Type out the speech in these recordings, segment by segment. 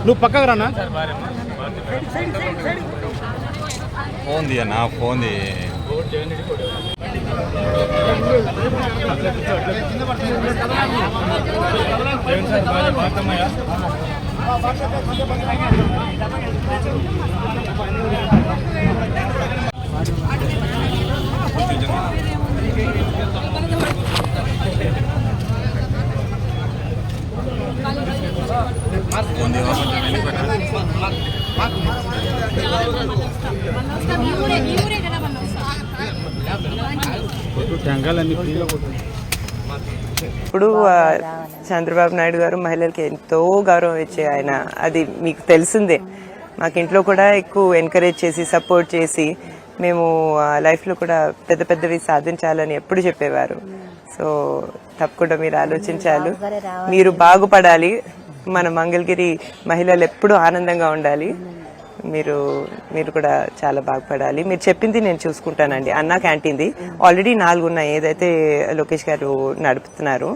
నువ్వు పక్కకు రానా phone the అన్న ఫోన్ ది ఇప్పుడు చంద్రబాబు నాయుడు గారు మహిళలకి ఎంతో గౌరవం ఇచ్చే ఆయన, అది మీకు తెలిసిందే. మాకు ఇంట్లో కూడా ఎక్కువ ఎంకరేజ్ చేసి సపోర్ట్ చేసి మేము లైఫ్లో కూడా పెద్ద పెద్దవి సాధించాలని ఎప్పుడు చెప్పేవారు. సో తప్పకుండా మీరు ఆలోచించాలి, మీరు బాగుపడాలి, మన మంగళగిరి మహిళలు ఎప్పుడూ ఆనందంగా ఉండాలి. మీరు కూడా చాలా బాగుపడాలి. మీరు చెప్పింది నేను చూసుకుంటానండి. అన్నా క్యాంటీన్ది ఆల్రెడీ 4 ఉన్నాయి, ఏదైతే లోకేష్ గారు నడుపుతున్నారు.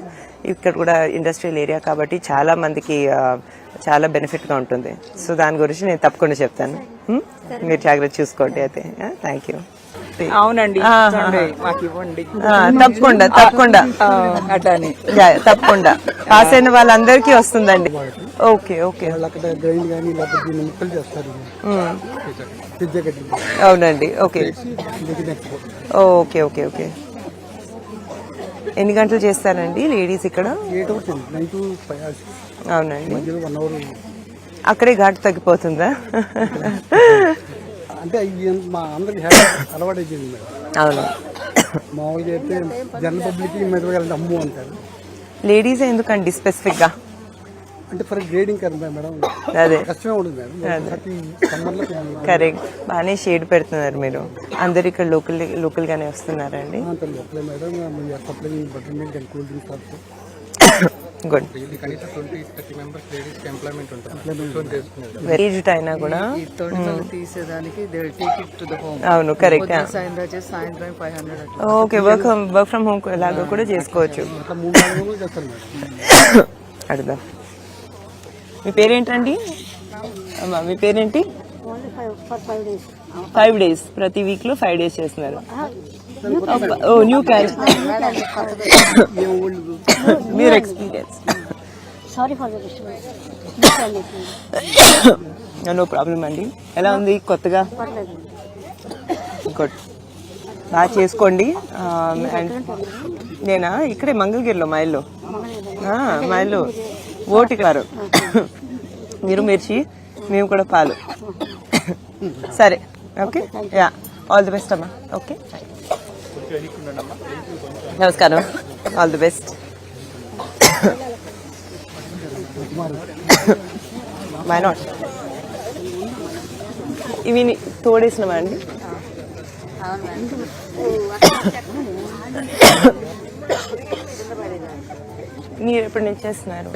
ఇక్కడ కూడా ఇండస్ట్రియల్ ఏరియా కాబట్టి చాలా మందికి చాలా బెనిఫిట్ గా ఉంటుంది. సో దాని గురించి నేను తప్పకుండా చెప్తాను. మీరు జాగ్రత్త చూసుకోండి. అయితే థ్యాంక్ యూ. అవునండి, తప్పకుండా తప్పకుండా తప్పకుండా పాస్ అయిన వాళ్ళందరికీ వస్తుందండి. ఓకే ఓకే అవునండి. ఓకే ఓకే ఓకే ఓకే ఎన్ని గంటలు చేస్తారండి లేడీస్ ఇక్కడ? అవునండి. అక్కడే ఘాటు తగ్గిపోతుందా? అంటే మా అందరికి అలవాటు అయిపోయింది మేడం. అవును, మామూలుగా అయితే జనరల్ పబ్లిక్ మెదవగలంటే అమ్ము అంటారు. లేడీస్ ఎందుకండి స్పెసిఫిక్ గా? అంటే ఫర్ గ్రేడింగ్ కదా మేడం, అదే కష్టమే ఉంటుంది మేడం. కరెక్ట్. బాగానే షేడ్ పెడుతున్నారు మీరు. అందరు ఇక్కడ లోకల్ గానే వస్తున్నారండి? లోకలే madam. Butter milk and cool drinks also. Good. Aged అయినా కూడా అవును, correct. Okay, work from home లాగా కూడా చేసుకోవచ్చు. అడుగుదాం. మీ పేరేంటండి? అమ్మా మీ పేరేంటి? 5 days ప్రతి వీక్ లో 5 days చేస్తున్నారు. ఓ న్యూ క్యాన్. మీరు ఎక్స్పీరియన్స్. నో ప్రాబ్లం అండి. ఎలా ఉంది కొత్తగా? గుడ్, బాగా చేసుకోండి. అండ్ నేనా ఇక్కడే మంగళగిరిలో మైల్లో ఓటి గారు. మీరు మిర్చి, మేము కూడా పాలు. సరే, okay. Yeah, all the best అమ్మా. ఓకే, నమస్కారం. All the best. Why not? ఇవి తోడేసినవా అండి? మీరు ఎప్పటి నుంచి చేస్తున్నారు?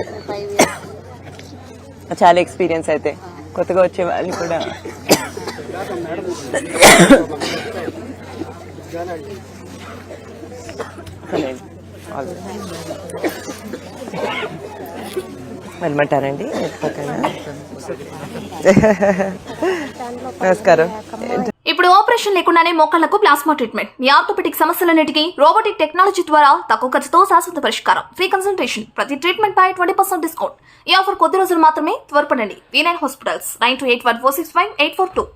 చాలా ఎక్స్పీరియన్స్ అయితే. కొత్తగా వచ్చే వాళ్ళు కూడా వెళ్ళమంటారండి పక్కన. నమస్కారం. ఇప్పుడు ఆపరేషన్ లేకుండానే మోకాళ్లకు ప్లాస్మా ట్రీట్మెంట్. మీ ఆర్థోపెటిక్ సమస్యలన్నిటికీ రోబోటిక్ టెక్నాలజీ ద్వారా తక్కువ ఖర్చుతో శాశ్వత పరిష్కారం. Free consultation. ప్రతి ట్రీట్మెంట్ పై 20% డిస్కౌంట్. ఈ ఆఫర్ కొద్ది రోజులు మాత్రమే. త్వరపడండి. V9 hospitals 9281465842.